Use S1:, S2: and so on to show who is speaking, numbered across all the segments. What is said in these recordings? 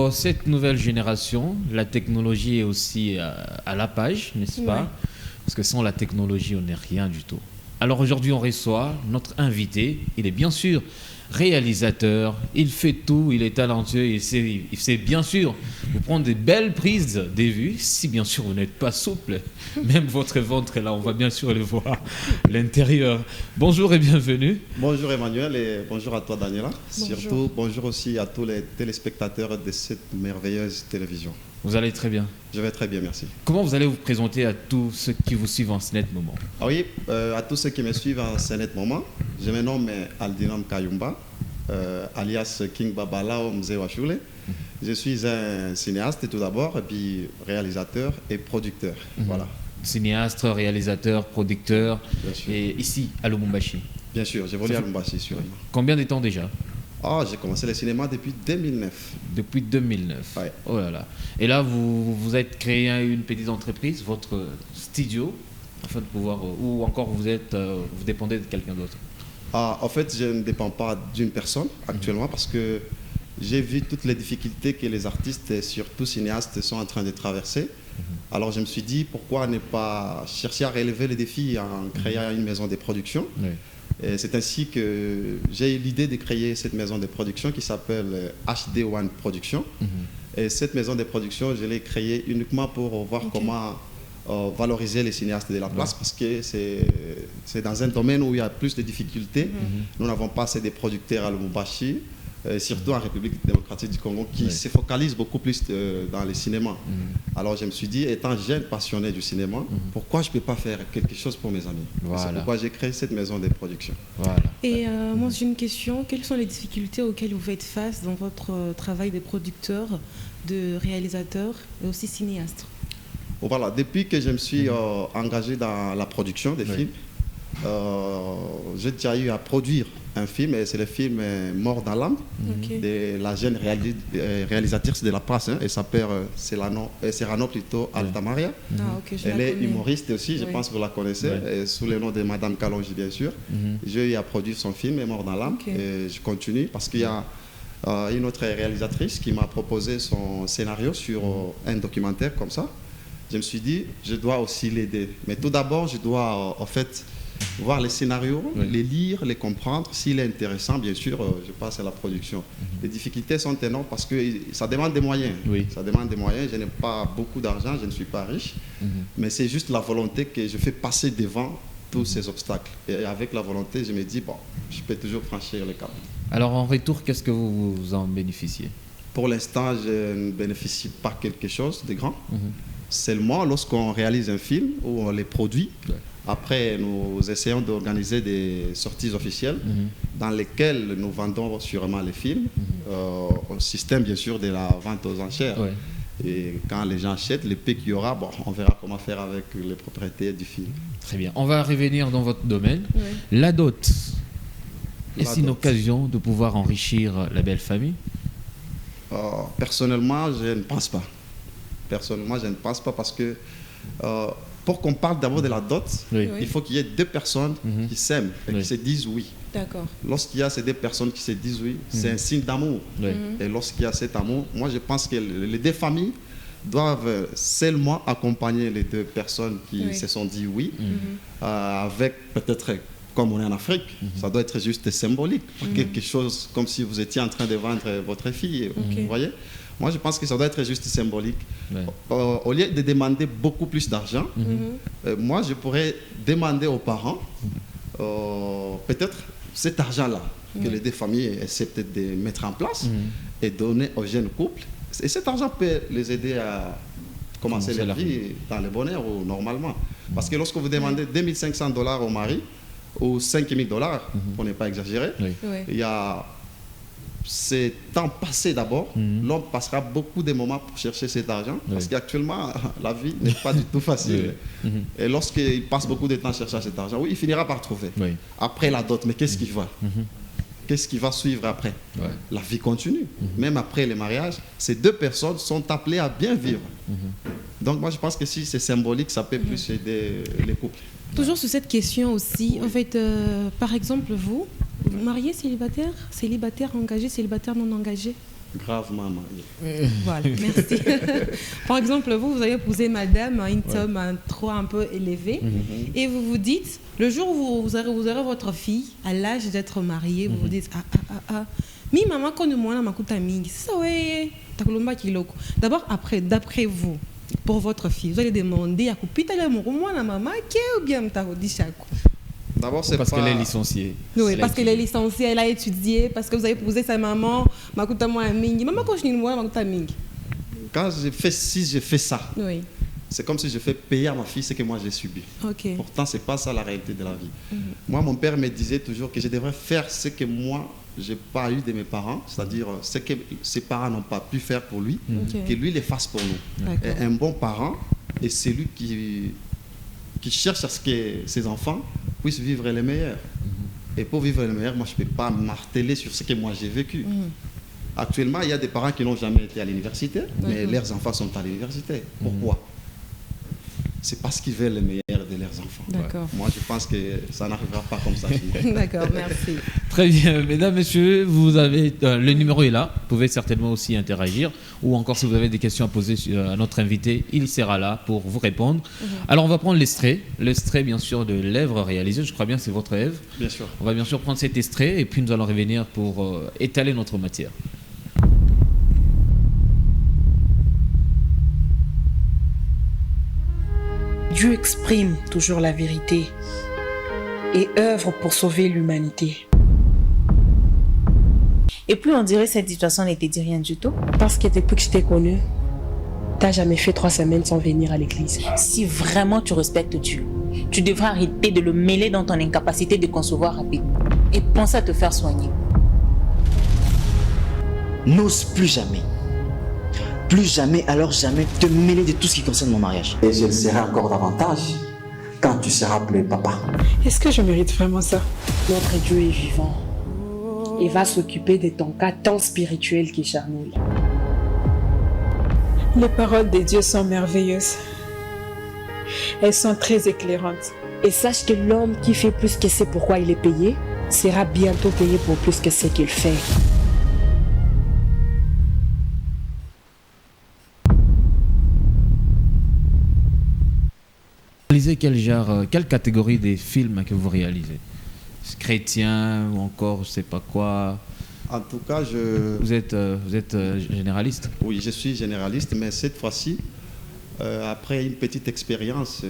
S1: pour cette nouvelle génération, la technologie est aussi à la page, n'est-ce pas? Parce que sans la technologie, on n'est rien du tout. Alors aujourd'hui, on reçoit notre invité. Il est bien sûr réalisateur, il fait tout, il est talentueux, il sait bien sûr vous prendre des belles prises de vue, si bien sûr vous n'êtes pas souple. Même votre ventre là, on va bien sûr le voir, l'intérieur. Bonjour et bienvenue.
S2: Bonjour Emmanuel et bonjour à toi Daniela.
S3: Bonjour.
S2: Surtout bonjour aussi à tous les téléspectateurs de cette merveilleuse télévision.
S1: Vous allez très bien.
S2: Je vais très bien, merci.
S1: Comment vous allez vous présenter à tous ceux qui vous suivent en ce net moment?
S2: Ah oui, à tous ceux qui me suivent en ce net moment, je me nomme Aldinam Kayumba, alias King Babalao Mzewashule. Je suis un cinéaste tout d'abord, et puis réalisateur et producteur. Voilà.
S1: Cinéaste, réalisateur, producteur, et ici à Lubumbashi.
S2: Bien sûr, j'évolue à Lubumbashi, sûrement.
S1: Combien de temps déjà?
S2: J'ai commencé le cinéma depuis 2009.
S1: Depuis 2009.
S2: Ouais.
S1: Oh là là. Et là, vous êtes créé une petite entreprise, votre studio, afin de pouvoir, ou encore vous dépendez de quelqu'un d'autre?
S2: En fait, je ne dépends pas d'une personne actuellement parce que j'ai vu toutes les difficultés que les artistes et surtout cinéastes sont en train de traverser. Alors je me suis dit, pourquoi ne pas chercher à relever les défis en créant une maison de production. Et c'est ainsi que j'ai eu l'idée de créer cette maison de production qui s'appelle HD One Production. Et cette maison de production, je l'ai créée uniquement pour voir comment valoriser les cinéastes de la place parce que c'est dans un domaine où il y a plus de difficultés. Nous n'avons pas assez de producteurs à Lubumbashi, surtout en République démocratique du Congo, qui se focalise beaucoup plus dans les cinémas. Alors je me suis dit, étant jeune passionné du cinéma, pourquoi je ne peux pas faire quelque chose pour mes amis?
S1: Voilà.
S2: C'est pourquoi j'ai créé cette maison de production.
S1: Voilà.
S3: Et moi j'ai une question, quelles sont les difficultés auxquelles vous faites face dans votre travail de producteur, de réalisateur et aussi cinéaste?
S2: Voilà, depuis que je me suis engagé dans la production des films, j'ai déjà eu à produire un film, et c'est le film Mort dans l'âme de la jeune réalisatrice de la place. Elle s'appelle Serrano plutôt Altamaria. Elle est humoriste aussi, je pense que vous la connaissez, sous le nom de Madame Kalonji bien sûr. J'ai eu à produire son film Mort dans l'âme et je continue parce qu'il y a une autre réalisatrice qui m'a proposé son scénario sur un documentaire comme ça. Je me suis dit, je dois aussi l'aider. Mais tout d'abord, je dois en fait voir les scénarios, les lire, les comprendre. S'il est intéressant, bien sûr, je passe à la production. Les difficultés sont énormes parce que ça demande des moyens. Ça demande des moyens. Je n'ai pas beaucoup d'argent, je ne suis pas riche. Mais c'est juste la volonté que je fais passer devant tous ces obstacles. Et avec la volonté, je me dis, bon, je peux toujours franchir le cap. Alors
S1: en retour, qu'est-ce que vous en bénéficiez?
S2: Pour l'instant, je ne bénéficie pas quelque chose de grand. Seulement lorsqu'on réalise un film ou on les produit, après nous essayons d'organiser des sorties officielles dans lesquelles nous vendons sûrement les films au système bien sûr de la vente aux enchères. Et quand les gens achètent, le peu qu'il y aura, on verra comment faire avec les propriétaires du film.
S1: Très bien. On va revenir dans votre domaine. La dot, est-ce une occasion de pouvoir enrichir la belle famille?
S2: Personnellement, je ne pense pas. Personnellement, je ne pense pas parce que pour qu'on parle d'abord de la dot, il faut qu'il y ait deux personnes qui s'aiment et qui se disent oui.
S3: D'accord.
S2: Lorsqu'il y a ces deux personnes qui se disent oui, c'est un signe d'amour. Et lorsqu'il y a cet amour, moi je pense que les deux familles doivent seulement accompagner les deux personnes qui se sont dit oui, avec peut-être, comme on est en Afrique, ça doit être juste symbolique. Quelque chose comme si vous étiez en train de vendre votre fille, vous voyez. Moi, je pense que ça doit être juste symbolique. Au lieu de demander beaucoup plus d'argent, moi, je pourrais demander aux parents, peut-être cet argent-là, que les deux familles essaient peut-être de mettre en place et donner aux jeunes couples. Et cet argent peut les aider à commencer leur vie dans le bonheur ou normalement. Parce que lorsque vous demandez $2500 au mari, ou $5000, pour ne pas exagérer, il y a... C'est temps passé d'abord. L'homme passera beaucoup de moments pour chercher cet argent parce qu'actuellement, la vie n'est pas du tout facile. Et lorsqu'il passe beaucoup de temps à chercher cet argent, il finira par trouver. Après la dot, mais qu'est-ce qui va? Qu'est-ce qui va suivre après? La vie continue. Même après le mariage, ces deux personnes sont appelées à bien vivre. Donc moi, je pense que si c'est symbolique, ça peut plus aider les couples.
S3: Toujours sur cette question aussi, en fait, par exemple, vous marié, célibataire, célibataire engagé, célibataire non engagé?
S2: Gravement marié.
S3: Voilà, merci. Par exemple, vous avez épousé madame, un homme trop un peu élevé, et vous vous dites, le jour où vous aurez votre fille à l'âge d'être mariée, vous vous dites, mi maman quand moi na makuta mingi, ça ouais, takulomba kiloko. D'abord, d'après vous, pour votre fille, vous allez demander à Kupita la moi na maman ou bien m'tarodishako.
S2: D'abord, c'est
S1: parce qu'elle est licenciée.
S3: Oui, parce qu'elle est licenciée, elle a étudié, parce que vous avez épousé sa maman, makuta moi mingi. Maman quand je dis moi makuta mingi.
S2: Quand je fais ça,
S3: oui.
S2: C'est comme si je fais payer à ma fille ce que moi j'ai subi.
S3: Okay.
S2: Pourtant, ce n'est pas ça la réalité de la vie. Moi, mon père me disait toujours que je devrais faire ce que moi, je n'ai pas eu de mes parents, c'est-à-dire ce que ses parents n'ont pas pu faire pour lui, que lui le fasse pour nous. Et un bon parent est celui qui cherche à ce que ses enfants puissent vivre le meilleur. Et pour vivre le meilleur, moi, je ne peux pas marteler sur ce que moi j'ai vécu. Actuellement, il y a des parents qui n'ont jamais été à l'université, mais leurs enfants sont à l'université. Pourquoi? C'est parce qu'ils veulent le meilleur de leurs enfants.
S3: D'accord.
S2: Moi, je pense que ça n'arrivera pas comme ça.
S3: D'accord, merci.
S1: Très bien. Mesdames, messieurs, vous avez, le numéro est là. Vous pouvez certainement aussi interagir. Ou encore, si vous avez des questions à poser à notre invité, il sera là pour vous répondre. Alors, on va prendre l'extrait. L'extrait, bien sûr, de l'œuvre réalisée. Je crois bien que c'est votre œuvre.
S2: Bien sûr.
S1: On va bien sûr prendre cet extrait et puis nous allons revenir pour étaler notre matière.
S4: Dieu exprime toujours la vérité et œuvre pour sauver l'humanité.
S5: Et puis on dirait que cette situation n'était dit rien du tout.
S4: Parce que depuis que je t'ai connu, t'as jamais fait 3 semaines sans venir à l'église.
S5: Si vraiment tu respectes Dieu, tu devrais arrêter de le mêler dans ton incapacité de concevoir rapidement et penser à te faire soigner.
S6: N'ose plus jamais, alors jamais te mêler de tout ce qui concerne mon mariage. Et je le serai encore davantage quand tu seras appelé papa.
S4: Est-ce que je mérite vraiment ça? Notre Dieu est vivant et va s'occuper de ton cas tant spirituel que charnel. Les paroles de Dieu sont merveilleuses. Elles sont très éclairantes. Et sache que l'homme qui fait plus que ce pourquoi il est payé sera bientôt payé pour plus que ce qu'il fait.
S1: Quel genre, quelle catégorie des films que vous réalisez? Chrétien ou encore je sais pas quoi?
S2: En tout cas,
S1: Vous êtes généraliste?
S2: Oui, je suis généraliste, mais cette fois-ci, après une petite expérience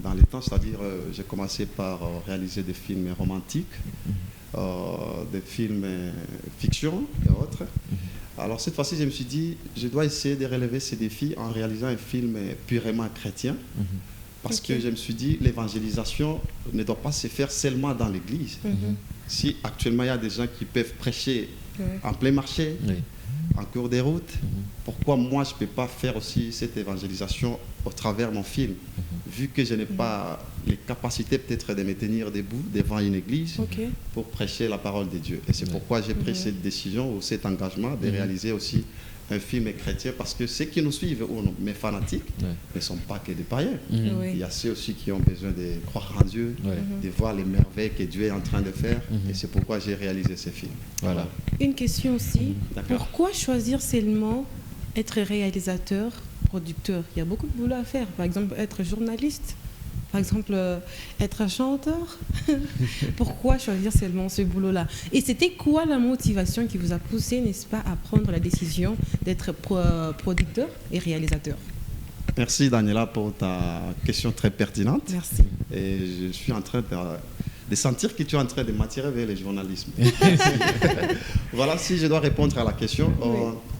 S2: dans les temps, c'est-à-dire j'ai commencé par réaliser des films romantiques, des films fiction et autres. Alors cette fois-ci, je me suis dit, je dois essayer de relever ces défis en réalisant un film purement chrétien. Parce que je me suis dit, l'évangélisation ne doit pas se faire seulement dans l'église. Si actuellement il y a des gens qui peuvent prêcher en plein marché, en cours des routes, pourquoi moi je ne peux pas faire aussi cette évangélisation au travers de mon film, vu que je n'ai pas les capacités peut-être de me tenir debout devant une église pour prêcher la parole de Dieu. Et c'est pourquoi j'ai pris cette décision ou cet engagement de réaliser aussi un film chrétien, parce que ceux qui nous suivent, ou non, mes fanatiques, ne sont pas que des païens. Il y a ceux aussi qui ont besoin de croire en Dieu, de voir les merveilles que Dieu est en train de faire. Et c'est pourquoi j'ai réalisé ce film. Voilà.
S3: Une question aussi. Pourquoi choisir seulement être réalisateur, producteur? Il y a beaucoup de boulot à faire. Par exemple, être journaliste. Par exemple, être chanteur. Pourquoi choisir seulement ce boulot-là? Et c'était quoi la motivation qui vous a poussé, n'est-ce pas, à prendre la décision d'être producteur et réalisateur?
S2: Merci Daniela pour ta question très pertinente.
S3: Merci.
S2: Et je suis en train de sentir que tu es en train de m'attirer vers le journalisme. Voilà, si je dois répondre à la question,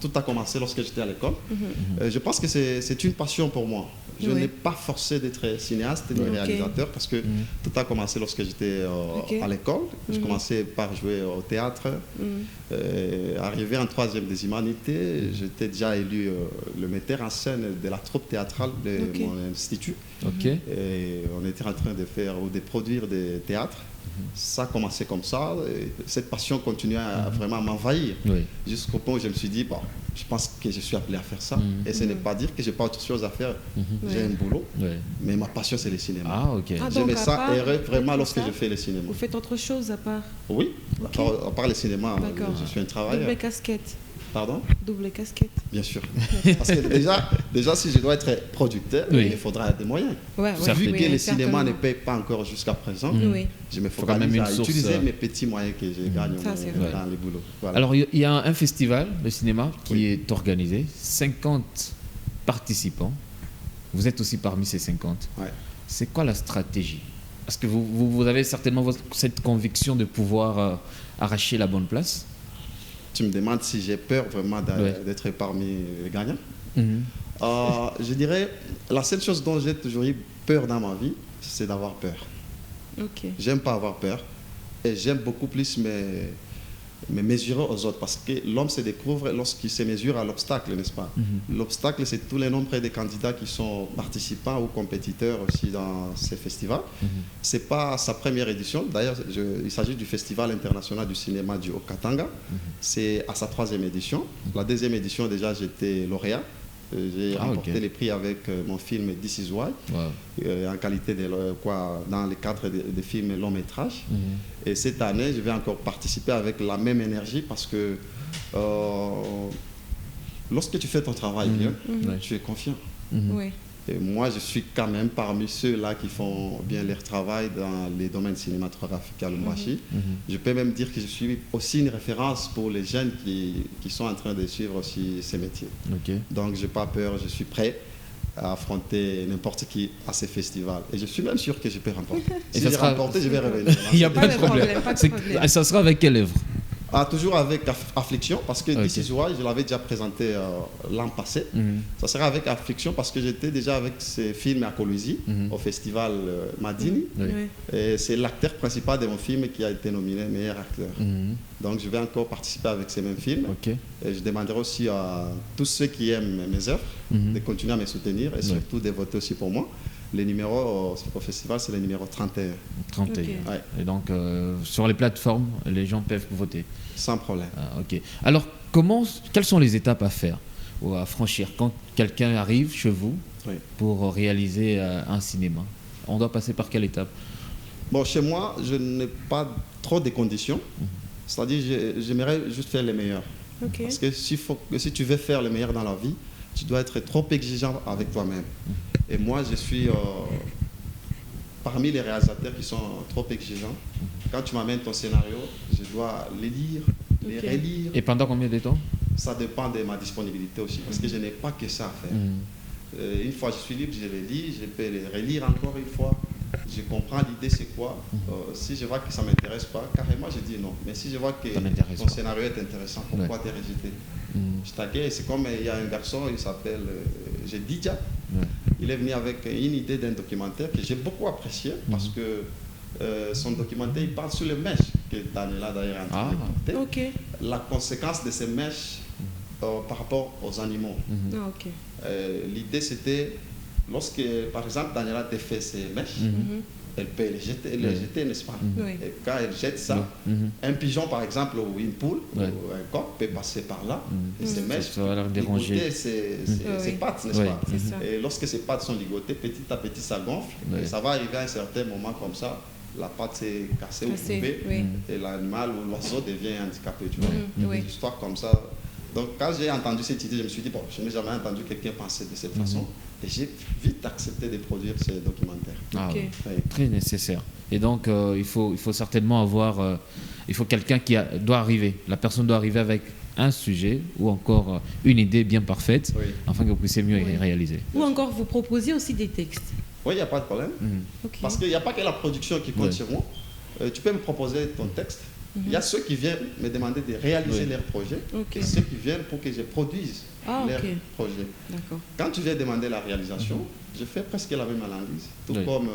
S2: tout a commencé lorsque j'étais à l'école. Je pense que c'est une passion pour moi. Je n'ai pas forcé d'être cinéaste ni réalisateur, parce que tout a commencé lorsque j'étais à l'école. Je commençais par jouer au théâtre. Arrivé en 3e des humanités, j'étais déjà élu le metteur en scène de la troupe théâtrale de mon institut. Et on était en train de faire ou de produire des théâtres. Ça a commencé comme ça. Et cette passion continuait à vraiment m'envahir. Jusqu'au point où je me suis dit, bon, je pense que je suis appelé à faire ça. Et ce n'est pas dire que je n'ai pas autre chose à faire. J'ai un boulot. Mais ma passion, c'est le cinéma. J'aimais ça et vraiment lorsque je fais le cinéma.
S3: Vous faites autre chose à part?
S2: Oui, à part le cinéma, je suis un travailleur.
S3: Double casquette.
S2: Pardon?
S3: Double casquette.
S2: Bien sûr. Parce que déjà, si je dois être producteur, il me faudra des moyens. Vu que le cinéma ne paye pas encore jusqu'à présent, je me focalise à utiliser mes petits moyens que je gagne dans les boulots. Voilà.
S1: Alors, il y a un festival de cinéma qui est organisé, 50 participants. Vous êtes aussi parmi ces 50.
S2: Ouais.
S1: C'est quoi la stratégie? Parce que vous avez certainement cette conviction de pouvoir arracher la bonne place.
S2: Tu me demandes si j'ai peur vraiment d'être parmi les gagnants. Je dirais, la seule chose dont j'ai toujours eu peur dans ma vie, c'est d'avoir peur. J'aime pas avoir peur et j'aime beaucoup plus me mesurer aux autres, parce que l'homme se découvre lorsqu'il se mesure à l'obstacle, n'est-ce pas? L'obstacle, c'est tous les nombres de candidats qui sont participants ou compétiteurs aussi dans ces festivals. C'est pas sa première édition. D'ailleurs, il s'agit du Festival international du cinéma du Haut-Katanga. C'est à sa 3e édition. La 2e édition, déjà, j'étais lauréat. J'ai remporté les prix avec mon film This Is Why, en qualité dans le cadre de films long métrage. Et cette année, je vais encore participer avec la même énergie, parce que lorsque tu fais ton travail bien, tu es confiant. Et moi, je suis quand même parmi ceux-là qui font bien leur travail dans les domaines cinématographiques à Lubumbashi. Je peux même dire que je suis aussi une référence pour les jeunes qui sont en train de suivre aussi ces métiers. Donc, je n'ai pas peur, je suis prêt à affronter n'importe qui à ces festivals. Et je suis même sûr que je peux remporter. Si je remporte, je vais revenir.
S1: Il n'y a pas de problème. Ça sera avec quelle œuvre?
S2: Toujours avec Affliction, parce que This Is Why, je l'avais déjà présenté l'an passé. Ça sera avec Affliction parce que j'étais déjà avec ces films à Kolwezi, au festival Madini. Et c'est l'acteur principal de mon film qui a été nominé meilleur acteur. Donc je vais encore participer avec ces mêmes films. Et je demanderai aussi à tous ceux qui aiment mes œuvres de continuer à me soutenir et surtout de voter aussi pour moi. Le numéro au festival, c'est le numéro 31.
S1: 31. Et donc, sur les plateformes, les gens peuvent voter.
S2: Sans problème.
S1: Alors, quelles sont les étapes à faire ou à franchir quand quelqu'un arrive chez vous pour réaliser un cinéma? On doit passer par quelle étape?
S2: Bon, chez moi, je n'ai pas trop de conditions. C'est-à-dire, j'aimerais juste faire le meilleur. Parce que si tu veux faire le meilleur dans la vie, tu dois être trop exigeant avec toi-même. Et moi, je suis parmi les réalisateurs qui sont trop exigeants. Quand tu m'amènes ton scénario, je dois les lire, les relire.
S1: Et pendant combien de temps?
S2: Ça dépend de ma disponibilité aussi, parce que je n'ai pas que ça à faire. Une fois je suis libre, je les lis, je peux les relire encore une fois. Je comprends l'idée, c'est quoi. Si je vois que ça ne m'intéresse pas, carrément, je dis non. Mais si je vois que ton scénario est intéressant, pourquoi t'es rejeté? Je t'accueille. C'est comme il y a un garçon, il s'appelle Jedidja. Il est venu avec une idée d'un documentaire que j'ai beaucoup apprécié, parce que son documentaire, il parle sur les mèches, que Daniela d'ailleurs est en train de porter. La conséquence de ces mèches par rapport aux animaux. L'idée, c'était, lorsque, par exemple, Daniela défait ses mèches, elle peut les jeter, n'est-ce pas? Et quand elle jette ça, un pigeon, par exemple, ou une poule, ou un coq peut passer par là, et ces mèches peuvent ligoter ses pattes, n'est-ce pas? Et lorsque ces pattes sont ligotées, petit à petit, ça gonfle, et ça va arriver à un certain moment comme ça, la patte s'est cassée ou coupée, et l'animal ou l'oiseau devient handicapé, tu vois? Des histoires comme ça. Donc, quand j'ai entendu cette idée, je me suis dit, bon, je n'ai jamais entendu quelqu'un penser de cette façon. Et j'ai vite accepté de produire ces documentaires.
S1: Très nécessaire. Et donc, il faut certainement avoir... il faut quelqu'un qui doit arriver. La personne doit arriver avec un sujet ou encore une idée bien parfaite, afin que vous puissiez mieux y réaliser.
S3: Ou encore, vous proposez aussi des textes.
S2: Oui, il n'y a pas de problème. Parce qu'il n'y a pas que la production qui compte sur moi. Tu peux me proposer ton texte. Il y a ceux qui viennent me demander de réaliser leur projet et ceux qui viennent pour que je produise leur projet. Quand tu viens demander la réalisation, je fais presque la même analyse, tout comme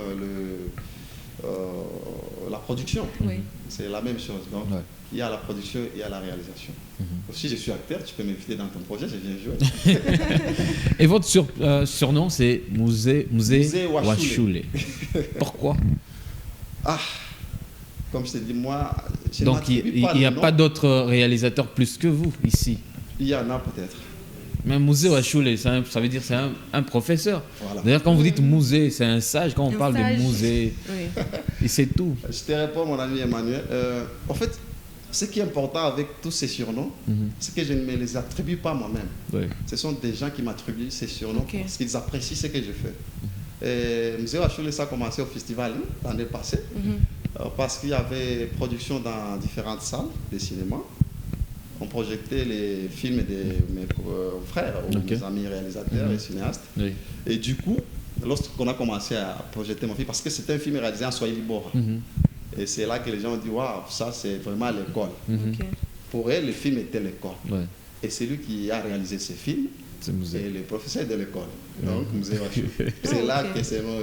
S2: la production. C'est la même chose. Donc, il y a la production et il y a la réalisation. Si je suis acteur, tu peux m'inviter dans ton projet, je viens jouer.
S1: Et votre surnom, c'est Musée Washule. Pourquoi?
S2: Comme je t'ai dit, moi,
S1: donc il n'y a pas d'autres réalisateurs plus que vous ici? Il
S2: y en a peut-être.
S1: Mais Musée Washule, ça veut dire c'est un professeur. D'ailleurs, quand vous dites musée, c'est un sage. Quand on parle de musée, et c'est tout.
S2: Je te réponds, mon ami Emmanuel. En fait, Ce qui est important avec tous ces surnoms, c'est que je ne me les attribue pas moi-même.
S1: Oui.
S2: Ce sont des gens qui m'attribuent ces surnoms parce qu'ils apprécient ce que je fais. Et Musée Wachule, ça a commencé au festival l'année passée parce qu'il y avait production dans différentes salles de cinéma. On projetait les films de mes frères ou mes amis réalisateurs et cinéastes. Oui. Et du coup, lorsqu'on a commencé à projeter mon film, parce que c'était un film réalisé en Swahili Bora. Et c'est là que les gens ont dit, waouh, ça c'est vraiment l'école. Pour eux, le film était l'école. Ouais. Et c'est lui qui a réalisé ce film. Et le professeur de l'école. Donc, Musée Wachule. C'est là que c'est mon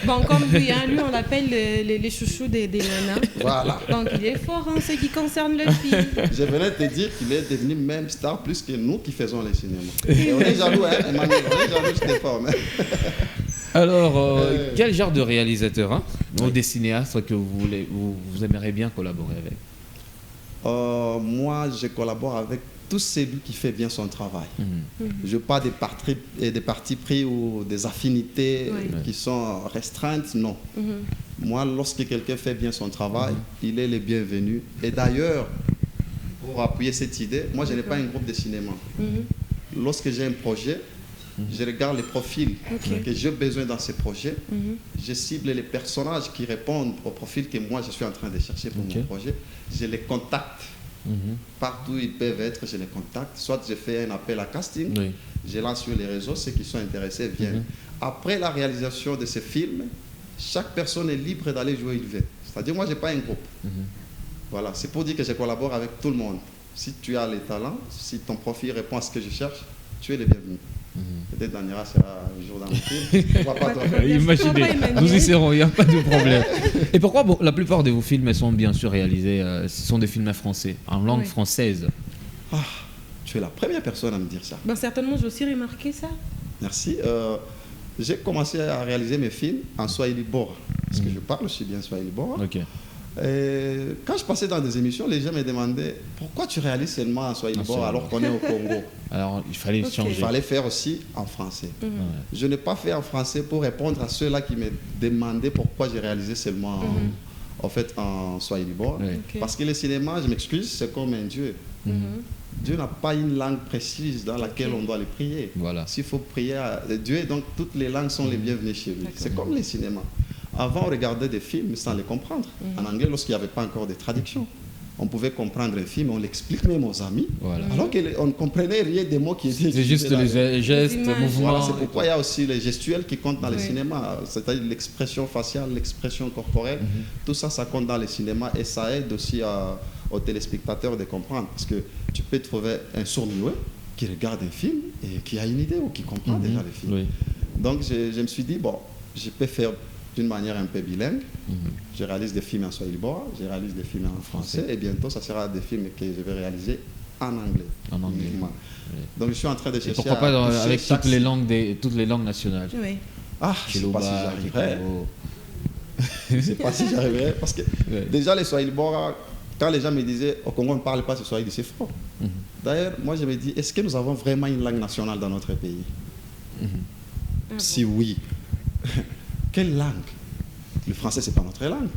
S3: Bon, comme lui, lui on l'appelle les chouchous des nanas.
S2: Voilà.
S3: Donc, il est fort en ce qui concerne le film.
S2: Je venais te dire qu'il est devenu même star plus que nous qui faisons les cinémas. Et on est jaloux, hein, Emmanuel, on est jaloux, je t'ai formé.
S1: Alors, quel genre de réalisateur ou des cinéastes que vous aimeriez bien collaborer avec?
S2: Moi, je collabore avec tout celui qui fait bien son travail. Je n'ai pas des partis pris ou des affinités qui sont restreintes, non. Moi, lorsque quelqu'un fait bien son travail, il est le bienvenu. Et d'ailleurs, pour appuyer cette idée, moi, je n'ai pas un groupe de cinéma. Lorsque j'ai un projet, je regarde les profils que j'ai besoin dans ces projets. Je cible les personnages qui répondent au profil que moi, je suis en train de chercher pour mon projet. Je les contacte. Partout où ils peuvent être, je les contacte. Soit je fais un appel à casting, je lance sur les réseaux, ceux qui sont intéressés viennent. Après la réalisation de ce film, chaque personne est libre d'aller jouer où il veut. C'est-à-dire, moi, je n'ai pas un groupe. Voilà, c'est pour dire que je collabore avec tout le monde. Si tu as les talents, si ton profil répond à ce que je cherche, tu es le bienvenu. Peut-être Daniela sera un jour dans le film.
S1: Imaginez, nous y serons, il n'y a pas de problème. Et pourquoi la plupart de vos films sont bien sûr réalisés, ce sont des films français, en langue française?
S2: Tu es la première personne à me dire ça.
S3: Ben, certainement, j'ai aussi remarqué ça.
S2: Merci. J'ai commencé à réaliser mes films en Swahili Bora, parce que je parle aussi bien Swahili Bora. Et quand je passais dans des émissions, les gens me demandaient pourquoi tu réalises seulement en Swahili Bora alors qu'on est au Congo.
S1: Alors il fallait changer.
S2: Il fallait faire aussi en français. Je n'ai pas fait en français pour répondre à ceux-là qui me demandaient pourquoi j'ai réalisé seulement en Swahili Bora. Parce que le cinéma, je m'excuse, c'est comme un dieu. Dieu n'a pas une langue précise dans laquelle on doit le prier. Voilà. S'il faut prier à Dieu, donc toutes les langues sont les bienvenues chez lui. C'est comme le cinéma. Avant, on regardait des films sans les comprendre. En anglais, lorsqu'il n'y avait pas encore de traduction. On pouvait comprendre un film, on l'explique même aux amis. Voilà. Alors qu'on ne comprenait rien des mots qui étaient...
S1: C'est juste les gestes, les mouvements.
S2: Voilà, c'est pourquoi il y a aussi les gestuels qui comptent dans le cinéma. C'est-à-dire l'expression faciale, l'expression corporelle. Tout ça, ça compte dans le cinéma et ça aide aussi aux téléspectateurs de comprendre. Parce que tu peux trouver un sourd-muet qui regarde un film et qui a une idée ou qui comprend déjà le film. Donc, je me suis dit, bon, je peux faire d'une manière un peu bilingue. Je réalise des films en Swahili Bora, je réalise des films en français et bientôt ça sera des films que je vais réaliser en anglais. Donc je suis en train de chercher.
S1: Et pourquoi pas avec toutes les langues nationales?
S2: Je ne sais pas si j'arriverai. Je ne sais pas si j'arriverai parce que déjà les Swahili Bora, quand les gens me disaient au Congo on ne parle pas ce Swahili, c'est faux. D'ailleurs, moi je me dis, est-ce que nous avons vraiment une langue nationale dans notre pays? Si oui, quelle langue? Le français, c'est pas notre langue.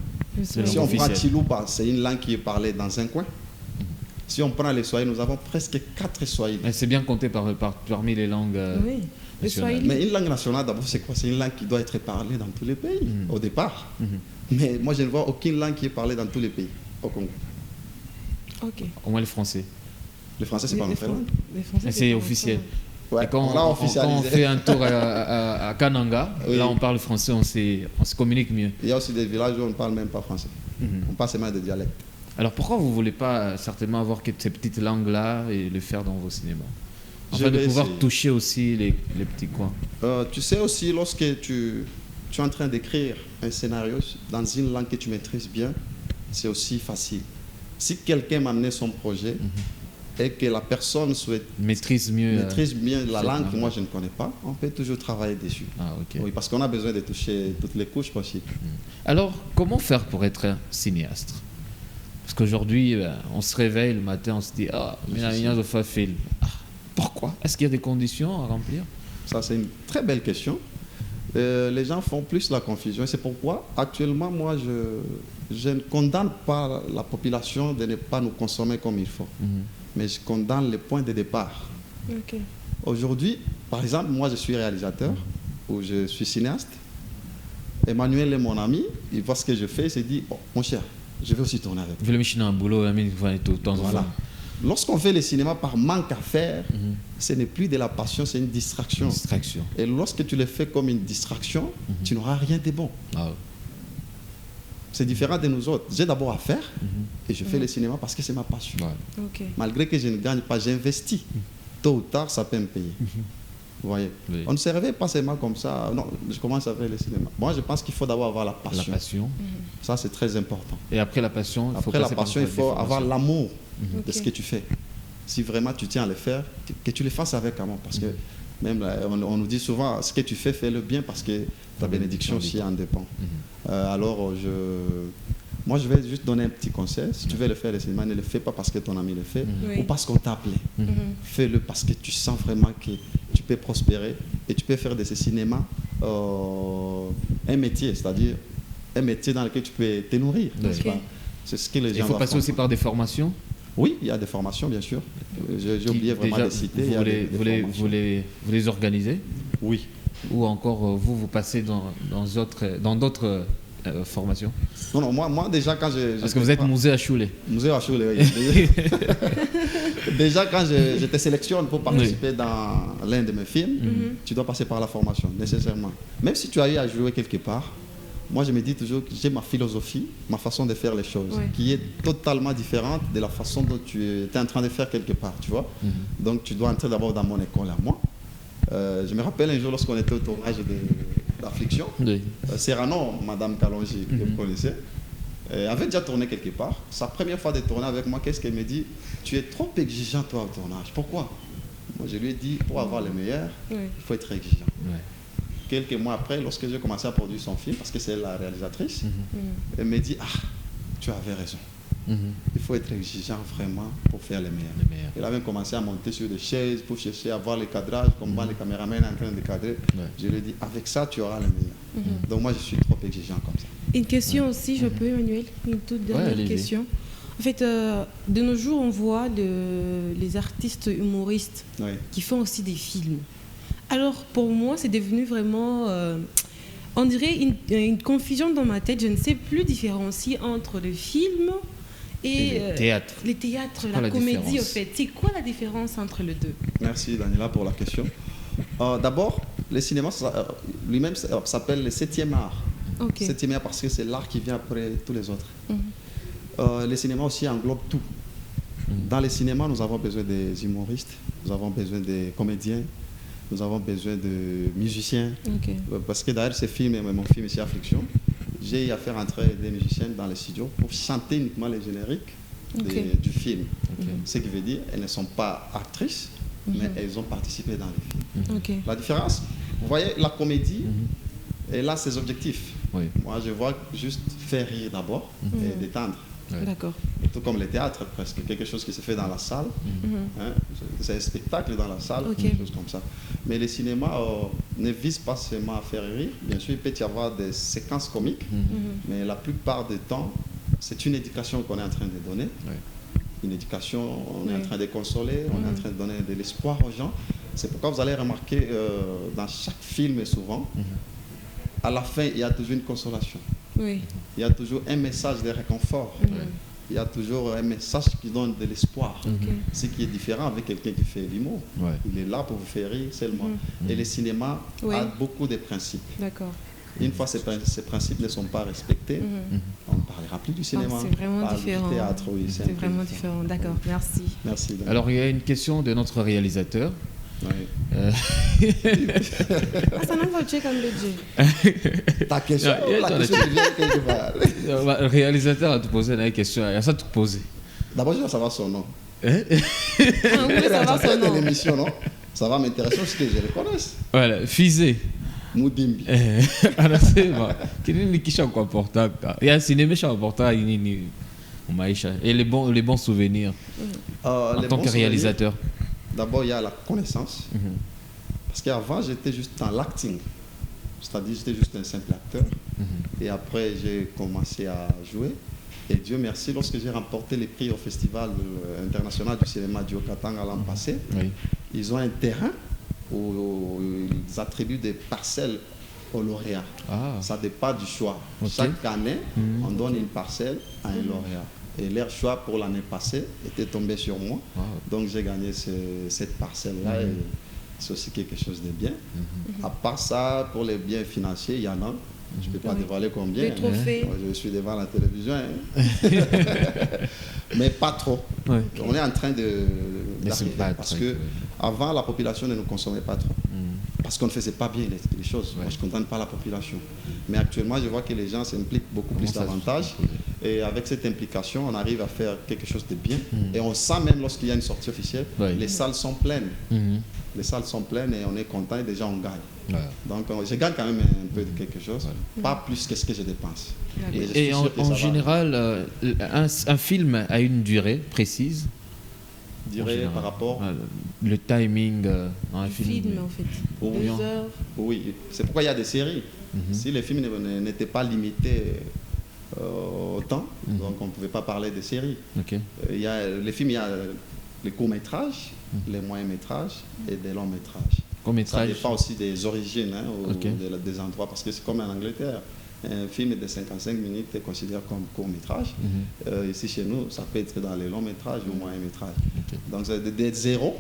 S2: Si on prend Chiluba, c'est une langue qui est parlée dans un coin. Si on prend les Swahili, nous avons presque 4 Swahili.
S1: C'est bien compté parmi les langues nationales.
S2: Mais une langue nationale, d'abord, c'est quoi? C'est une langue qui doit être parlée dans tous les pays, au départ. Mais moi, je ne vois aucune langue qui est parlée dans tous les pays, au Congo.
S1: Au moins le français.
S2: Le français, c'est pas notre langue.
S1: C'est officiel.
S2: Ouais,
S1: et quand on fait un tour à Kananga, là on parle français, on se communique mieux.
S2: Il y a aussi des villages où on ne parle même pas français. On parle seulement des dialectes.
S1: Alors pourquoi vous ne voulez pas certainement avoir ces petites langues-là et le faire dans vos cinémas? Afin de pouvoir toucher aussi les petits coins.
S2: Tu sais aussi, lorsque tu es en train d'écrire un scénario dans une langue que tu maîtrises bien, c'est aussi facile. Si quelqu'un m'a amené son projet, et que la personne
S1: maîtrise mieux
S2: la langue que moi je ne connais pas, on peut toujours travailler dessus. Oui, parce qu'on a besoin de toucher toutes les couches possibles.
S1: Alors, comment faire pour être un cinéaste? Parce qu'aujourd'hui, on se réveille le matin, on se dit pourquoi? Est-ce qu'il y a des conditions à remplir?
S2: Ça, c'est une très belle question. Les gens font plus la confusion. C'est pourquoi, actuellement, moi, je ne condamne pas la population de ne pas nous consommer comme il faut. Mais je condamne les points de départ.
S3: Ok.
S2: Aujourd'hui, par exemple, moi je suis réalisateur ou je suis cinéaste. Emmanuel est mon ami, il voit ce que je fais, il se dit, oh, mon cher, je vais aussi tourner avec
S1: Vous le machine un boulot, tout le temps.
S2: voilà. Lorsqu'on fait le cinéma par manque à faire, ce n'est plus de la passion, c'est une distraction. Et lorsque tu le fais comme une distraction, tu n'auras rien de bon.
S1: Ah ouais.
S2: C'est différent de nous autres. J'ai d'abord à faire et je fais le cinéma parce que c'est ma passion.
S1: Ouais.
S3: Ok.
S2: Malgré que je ne gagne pas, j'investis. Tôt ou tard, ça peut me payer. Vous voyez,
S1: Oui.
S2: on ne se réveille pas seulement comme ça. Non, je commence à faire le cinéma. Moi, je pense qu'il faut d'abord avoir la passion.
S1: La passion.
S2: Ça, c'est très important.
S1: Et après la passion,
S2: Après la passion, il faut avoir l'amour de
S3: Ok.
S2: ce que tu fais. Si vraiment tu tiens à le faire, que tu le fasses avec amour. Parce que même là, on nous dit souvent, ce que tu fais, fais-le bien parce que ta bénédiction aussi en dépend. Alors, moi, je vais juste donner un petit conseil. Si tu veux le faire, le cinéma, ne le fais pas parce que ton ami le fait
S3: Oui.
S2: ou parce qu'on t'a appelé. Fais-le parce que tu sens vraiment que tu peux prospérer et tu peux faire de ce cinéma un métier, c'est-à-dire un métier dans lequel tu peux te nourrir. n'est-ce
S3: Ok.
S2: pas? C'est ce que les gens
S1: il faut
S2: doivent
S1: passer aussi
S2: comprendre.
S1: par des formations.
S2: Oui, il y a des formations, bien sûr. J'ai oublié vraiment
S1: Déjà,
S2: de citer. il y
S1: Vous
S2: a
S1: les,
S2: des
S1: vous les-
S2: formations.
S1: vous les organisez
S2: Oui.
S1: ou encore vous passez dans d'autres formations?
S2: Non, moi déjà, quand je.
S1: Parce que vous êtes musée à Choulé.
S2: Musée à Choulé, oui. Déjà, quand je te sélectionne pour participer dans l'un de mes films, tu dois passer par la formation, nécessairement. Même si tu as eu à jouer quelque part, moi je me dis toujours que j'ai ma philosophie, ma façon de faire les choses,
S3: Ouais.
S2: qui est totalement différente de la façon dont tu es en train de faire quelque part, tu vois. Donc tu dois entrer d'abord dans mon école à moi. Je me rappelle un jour lorsqu'on était au tournage d'Affliction,
S1: Oui.
S2: Serrano, Madame Kalonji, que vous connaissez, avait déjà tourné quelque part. Sa première fois de tourner avec moi, qu'est-ce qu'elle me dit? Tu es trop exigeant toi au tournage. Pourquoi? Moi je lui ai dit, pour avoir le meilleur,
S3: Oui.
S2: il faut être exigeant.
S1: Ouais.
S2: Quelques mois après, lorsque j'ai commencé à produire son film, parce que c'est la réalisatrice, elle me dit, ah, tu avais raison. Il faut être exigeant vraiment pour faire le meilleur.
S1: Le meilleur.
S2: Elle a même commencé à monter sur des chaises pour chercher à voir les cadrages, comme les caméramans en train de cadrer.
S1: Ouais.
S2: Je lui ai dit, avec ça, tu auras le meilleur. Donc moi, je suis trop exigeant comme ça.
S3: Une question aussi, je peux, Emmanuel? Une toute dernière
S1: allez-y.
S3: question. En fait, de nos jours, on voit les artistes humoristes
S2: Oui.
S3: qui font aussi des films. Alors, pour moi, c'est devenu vraiment, on dirait, une confusion dans ma tête. Je ne sais plus différencier entre le film et
S1: le théâtre.
S3: les théâtres,
S1: quoi
S3: la
S1: la
S3: comédie,
S1: différence
S3: au fait. C'est quoi la différence entre les deux?
S2: Merci Daniela pour la question. D'abord, le cinéma lui-même s'appelle le 7e art.
S3: Ok.
S2: 7e art parce que c'est l'art qui vient après tous les autres. Le cinéma aussi englobe tout. Dans le cinéma, nous avons besoin des humoristes, nous avons besoin des comédiens, nous avons besoin de musiciens.
S3: Ok.
S2: Parce que d'ailleurs, ce film, mon film ici, Affliction, j'ai eu à faire entrer des musiciens dans les studios pour chanter uniquement les génériques
S3: Ok.
S2: du film. Ce qui veut dire qu'elles ne sont pas actrices, mais elles ont participé dans le film.
S3: Ok.
S2: La différence, vous voyez, la comédie, elle a ses objectifs.
S1: Oui.
S2: Moi, je vois juste faire rire d'abord et détendre.
S1: Ouais.
S3: D'accord.
S2: Tout comme le théâtre, presque. Quelque chose qui se fait dans la salle. Hein, c'est un spectacle dans la salle,
S3: Ok.
S2: quelque chose comme ça. Mais le cinéma ne vise pas seulement à faire rire. Bien sûr, il peut y avoir des séquences comiques, mais la plupart du temps, c'est une éducation qu'on est en train de donner.
S1: Ouais.
S2: Une éducation, on est en
S3: Ouais.
S2: train de consoler, on est en train de donner de l'espoir aux gens. C'est pourquoi vous allez remarquer dans chaque film, souvent, à la fin, il y a toujours une consolation.
S3: Oui.
S2: Il y a toujours un message de réconfort. Il y a toujours un message qui donne de l'espoir.
S3: Ok.
S2: Ce qui est différent avec quelqu'un qui fait l'humour.
S1: Ouais.
S2: Il est là pour vous faire rire seulement. Et le cinéma
S3: Oui.
S2: a beaucoup de principes.
S3: D'accord.
S2: Une fois ces principes ne sont pas respectés, on ne parlera plus du cinéma.
S3: C'est vraiment
S2: on parle
S3: différent.
S2: Du théâtre, oui.
S3: C'est vraiment différent. D'accord. Merci.
S2: Merci. Daniel.
S1: Alors, il y a une question de notre réalisateur.
S2: Oui.
S3: Ah, ça n'a pas check comme le
S2: Ta question,
S1: Non,
S2: la
S1: attends,
S2: question vient quelque part.
S1: Le réalisateur a te posé une question. Il y a ça à te poser.
S2: D'abord, je veux savoir son nom.
S1: Hein?
S3: Ah, vous voulez savoir son
S2: de
S3: nom?
S2: l'émission, non? Ça va m'intéresser parce que je le connais.
S1: Voilà, Fizé.
S2: Moudimbi.
S1: Anasema kininikisha kwa portaka ya sinemesha kwa portaka nini maisha et les bons souvenirs en
S2: Les
S1: tant
S2: bons
S1: que réalisateur.
S2: D'abord, il y a la connaissance. Parce qu'avant, j'étais juste dans l'acting. c'est-à-dire j'étais juste un simple acteur. Et après, j'ai commencé à jouer. Et Dieu merci, lorsque j'ai remporté les prix au Festival international du cinéma du Haut-Katanga l'an passé, ils ont un terrain où ils attribuent des parcelles aux lauréats. Ça dépend du choix. Chaque année, on donne une parcelle à un lauréat. Et leur choix pour l'année passée était tombé sur moi. Donc j'ai gagné cette parcelle-là. Et c'est aussi quelque chose de bien. À part ça, pour les biens financiers, il y en a. Je ne peux pas dévoiler combien.
S3: Des trophées.
S2: Je suis devant la télévision. Mais pas trop. On est en train d'arriver. Parce qu'avant, la population ne nous consommait pas trop. Parce qu'on ne faisait pas bien les choses. Moi, je ne condamne pas la population. Mais actuellement, je vois que les gens s'impliquent beaucoup plus davantage. Et avec cette implication, on arrive à faire quelque chose de bien. Et on sent même lorsqu'il y a une sortie officielle, les salles sont pleines. Les salles sont pleines et on est content et déjà on gagne. Donc je gagne quand même un peu de quelque chose, pas plus que ce que je dépense.
S1: Et en général, un film a une durée précise.
S2: Durée par rapport
S1: le timing dans un film
S3: en fait.
S2: 2 heures. Oui, c'est pourquoi il y a des séries. Si les films n'étaient pas limités au temps, donc on ne pouvait pas parler de séries. Il y a les films, il y a les courts-métrages, les moyens-métrages et des longs-métrages. Ça dépend aussi des origines des endroits, parce que c'est comme en Angleterre. Un film de 55 minutes est considéré comme court-métrage. Ici, chez nous, ça peut être dans les longs-métrages ou moyens-métrages. Donc, c'est de 0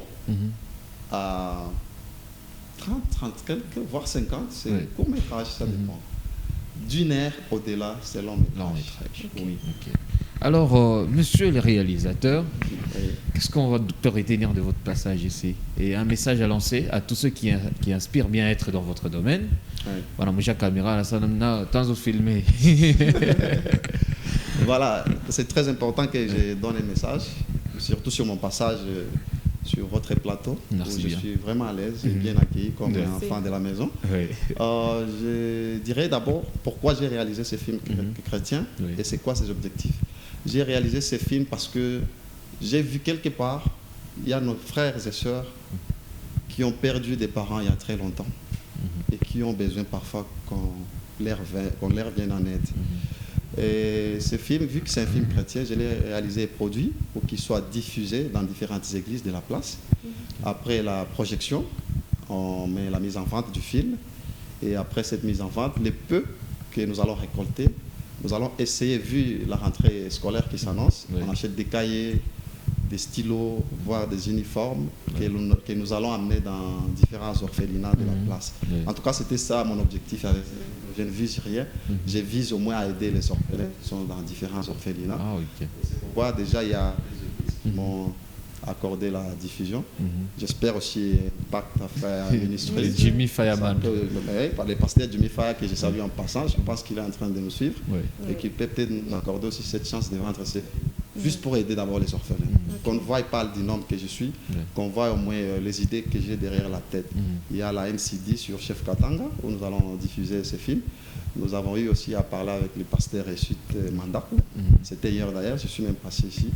S2: à 30 quelques, voire 50, c'est court-métrage, ça dépend. D'1 heure au-delà, c'est long-métrage.
S1: Alors, monsieur le réalisateur, qu'est-ce qu'on va retenir de votre passage ici? Et un message à lancer à tous ceux qui inspirent bien être dans votre domaine. Voilà, moi j'ai la caméra, là, ça n'a pas de filmer.
S2: Voilà, c'est très important que je donne un message, surtout sur mon passage sur votre plateau.
S1: Merci
S2: où je suis vraiment à l'aise et bien accueilli comme un enfant de la maison. Je dirais d'abord pourquoi j'ai réalisé ce film chrétien et c'est quoi ses objectifs. J'ai réalisé ce film parce que j'ai vu quelque part, il y a nos frères et sœurs qui ont perdu des parents il y a très longtemps et qui ont besoin parfois qu'on leur vienne en aide. Et ce film, vu que c'est un film chrétien, je l'ai réalisé et produit pour qu'il soit diffusé dans différentes églises de la place. Après la projection, on met la mise en vente du film. Et après cette mise en vente, les peu que nous allons récolter, nous allons essayer, vu la rentrée scolaire qui s'annonce, on achète des cahiers, des stylos, voire des uniformes que nous allons amener dans différents orphelinats de la place. En tout cas, c'était ça mon objectif. Je ne vise rien. Je vise au moins à aider les orphelins qui sont dans différents orphelinats. C'est pourquoi déjà il y a des églises qui m'ont accordé la diffusion. J'espère aussi Impact à faire ministrer.
S1: Jimmy Fireman.
S2: Par le pasteur Jimmy Fire que j'ai salué en passant. Je pense qu'il est en train de nous suivre et qu'il peut peut-être nous accorder aussi cette chance de rentrer juste pour aider d'abord les orphelins. Qu'on ne voie pas le homme que je suis, qu'on voit au moins les idées que j'ai derrière la tête. Il y a la NCD sur Chef Katanga où nous allons diffuser ces films. Nous avons eu aussi à parler avec le pasteur Rechut Mandak. C'était hier d'ailleurs, je suis même passé ici.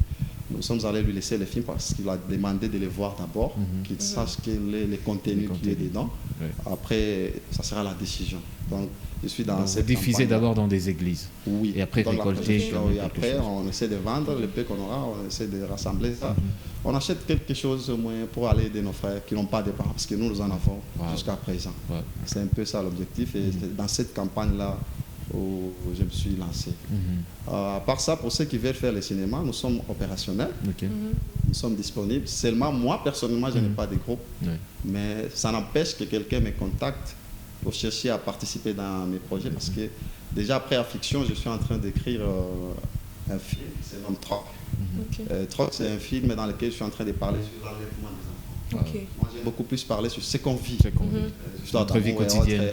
S2: Nous sommes allés lui laisser les films parce qu'il a demandé de les voir d'abord, qu'il sache quel est le contenu qui est dedans. Après, ça sera la décision. Donc, je suis dans cette
S1: diffuser d'abord dans des églises.
S2: Oui.
S1: Et après récolter.
S2: Et après, on essaie de vendre le peu qu'on aura, on essaie de rassembler ça. On achète quelque chose au moins pour aller aider nos frères qui n'ont pas de parents, parce que nous en avons jusqu'à présent. C'est un peu ça l'objectif. Et c'est dans cette campagne-là où je me suis lancé. À part ça, pour ceux qui veulent faire le cinéma, nous sommes opérationnels. Nous sommes disponibles. Seulement, moi, personnellement, je n'ai pas de groupe. Mais ça n'empêche que quelqu'un me contacte pour chercher à participer dans mes projets. Parce que déjà, après la fiction, je suis en train d'écrire un film qui se nomme Troc. Troc, c'est un film dans lequel je suis en train de parler sur l'enlèvement des enfants. Moi, j'ai beaucoup plus parlé sur ce qu'on vit.
S1: Notre vie quotidienne.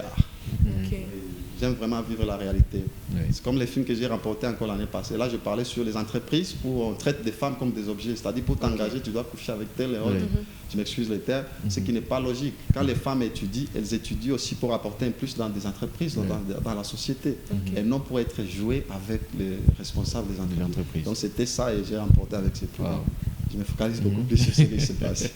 S2: J'aime vraiment vivre la réalité. C'est comme les films que j'ai remportés encore l'année passée. Là, je parlais sur les entreprises où on traite des femmes comme des objets. C'est-à-dire, pour t'engager, tu dois coucher avec tel et autre. Je m'excuse les termes. Ce qui n'est pas logique. Quand les femmes étudient, elles étudient aussi pour apporter un plus dans des entreprises, dans la société. Et non pour être jouées avec les responsables des entreprises. Donc, c'était ça et j'ai remporté avec ces films. Je me focalise beaucoup plus sur ce qui se passe.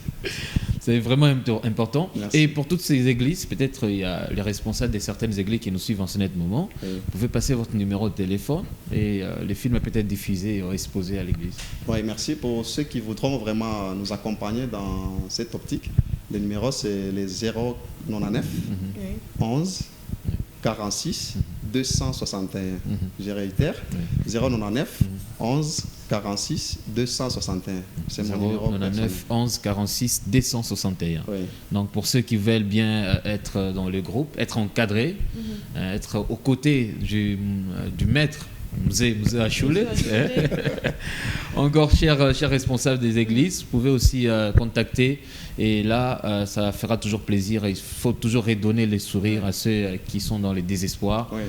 S1: C'est vraiment important.
S2: Merci.
S1: Et pour toutes ces églises, peut-être il y a les responsables de certaines églises qui nous suivent en ce net moment.
S2: Oui.
S1: Vous pouvez passer votre numéro de téléphone et les films peut-être diffusés ou exposés à l'église.
S2: Oui, merci pour ceux qui voudront vraiment nous accompagner dans cette optique. Le numéro, c'est les 099 11 46 261. Je réitère, 099 11 46 261. C'est mon numéro
S1: 099 11 46 261.
S2: Oui.
S1: Donc pour ceux qui veulent bien être dans le groupe, être encadrés, être aux côtés du maître, Mzee Achule, encore cher responsable des églises, vous pouvez aussi contacter. Et là, ça fera toujours plaisir. Il faut toujours redonner les sourires à ceux qui sont dans les désespoirs.
S2: Oui.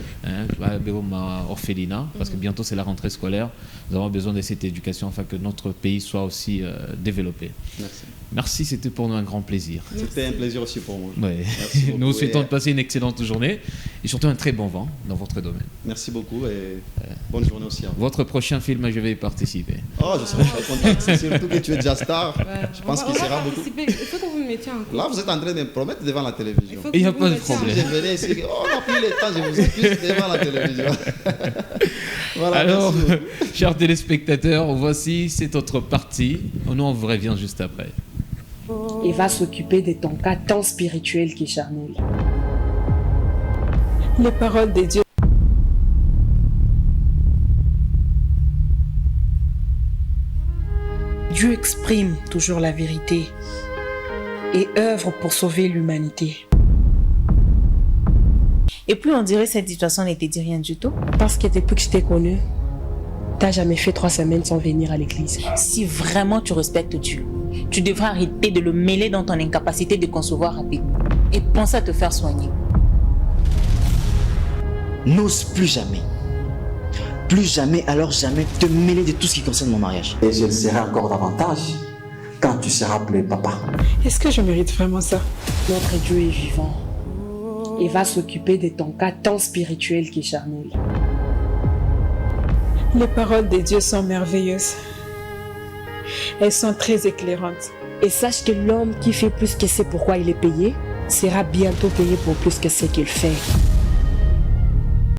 S1: Orphelinat, parce que bientôt c'est la rentrée scolaire. Nous avons besoin de cette éducation afin que notre pays soit aussi développé.
S2: Merci.
S1: Merci, c'était pour nous un grand plaisir.
S2: C'était un plaisir aussi pour moi.
S1: Ouais.
S2: Merci beaucoup.
S1: Nous vous souhaitons de passer une excellente journée et surtout un très bon vent dans votre domaine.
S2: Merci beaucoup et bonne journée aussi à vous.
S1: Votre prochain film, je vais y participer.
S2: Oh, je serai très content. C'est surtout que tu es déjà star.
S3: Ouais.
S2: Je pense qu'il sera beaucoup.
S3: Il faut que vous me mettiez un coup.
S2: Là, vous êtes en train de me promettre devant la télévision.
S1: Il n'y a pas de problème.
S2: Je venais ici, on n'a plus le temps, je vous accuse devant la télévision. Voilà,
S1: Alors,
S2: merci beaucoup.
S1: chers téléspectateurs, voici cette autre partie. Nous, on vous revient juste après.
S4: Et va s'occuper de ton cas tant spirituel qu'est charnel. Les paroles de Dieu. Dieu exprime toujours la vérité et œuvre pour sauver l'humanité.
S5: Et puis on dirait que cette situation n'était dit rien du tout.
S4: Parce que depuis que je t'ai connu, t'as jamais fait 3 semaines sans venir à l'église.
S5: Si vraiment tu respectes Dieu, tu devrais arrêter de le mêler dans ton incapacité de concevoir rapidement et penser à te faire soigner.
S6: N'ose plus jamais, alors jamais te mêler de tout ce qui concerne mon mariage. Et je le serai encore davantage quand tu seras appelé papa.
S4: Est-ce que je mérite vraiment ça? Notre Dieu est vivant et va s'occuper de ton cas tant spirituel qu'est charnel. Les paroles de Dieu sont merveilleuses. Elles sont très éclairantes. Et sache que l'homme qui fait plus que ce pourquoi il est payé sera bientôt payé pour plus que ce qu'il fait.